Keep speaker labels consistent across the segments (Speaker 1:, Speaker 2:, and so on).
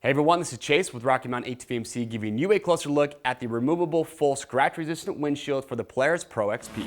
Speaker 1: Hey everyone, this is Chase with Rocky Mountain ATV MC giving you a closer look at the removable full scratch resistant windshield for the Polaris Pro XP.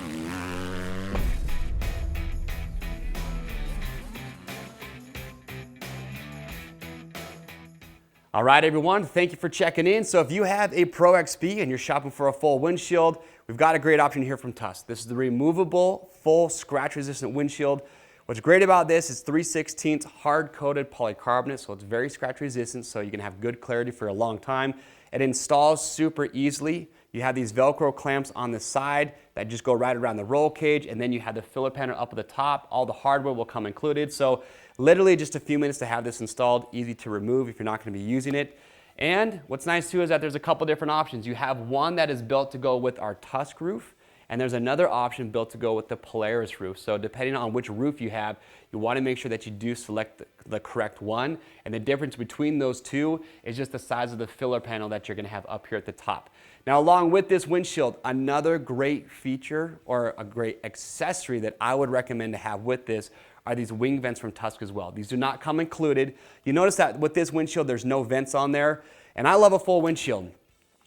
Speaker 1: All right everyone, thank you for checking in. So if you have a Pro XP and you're shopping for a full windshield, we've got a great option here from Tusk. This is the removable full scratch resistant windshield. What's great about this is 3/16 hard-coated polycarbonate, so it's very scratch resistant, so you can have good clarity for a long time. It installs super easily. You have these Velcro clamps on the side that just go right around the roll cage, and then you have the filler panel up at the top. All the hardware will come included, so literally just a few minutes to have this installed, easy to remove if you're not going to be using it. And what's nice too is that there's a couple different options. You have one that is built to go with our Tusk roof, and there's another option built to go with the Polaris roof. So depending on which roof you have, you want to make sure that you do select the correct one. And the difference between those two is just the size of the filler panel that you're going to have up here at the top. Now, along with this windshield, another great feature or a great accessory that I would recommend to have with this are these wing vents from Tusk as well. These do not come included. You notice that with this windshield, there's no vents on there. And I love a full windshield.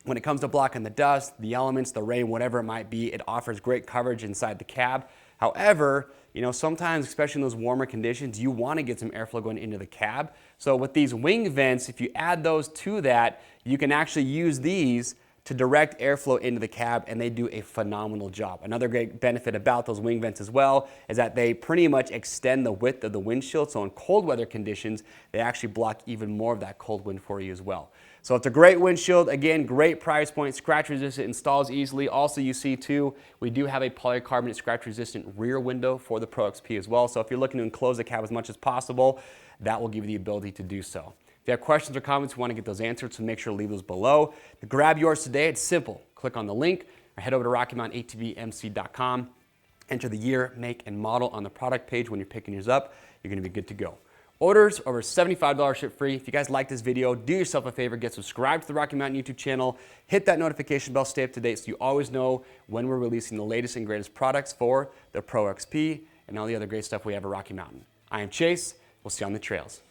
Speaker 1: When it comes to blocking the dust, the elements, the rain, whatever it might be, it offers great coverage inside the cab. However, sometimes, especially in those warmer conditions, you want to get some airflow going into the cab. So with these wing vents, if you add those to that, you can actually use these to direct airflow into the cab, and they do a phenomenal job. Another great benefit about those wing vents as well is that they pretty much extend the width of the windshield, so in cold weather conditions, they actually block even more of that cold wind for you as well. So it's a great windshield. Again, great price point, scratch resistant, installs easily. Also, you see too, we do have a polycarbonate scratch resistant rear window for the Pro XP as well. So if you're looking to enclose the cab as much as possible, that will give you the ability to do so. If you have questions or comments, you want to get those answered, so make sure to leave those below. To grab yours today, it's simple. Click on the link or head over to RockyMountainATVMC.com. Enter the year, make, and model on the product page when you're picking yours up. You're going to be good to go. Orders over $75 ship free. If you guys like this video, do yourself a favor, get subscribed to the Rocky Mountain YouTube channel, hit that notification bell, stay up to date so you always know when we're releasing the latest and greatest products for the Pro XP and all the other great stuff we have at Rocky Mountain. I am Chase. We'll see you on the trails.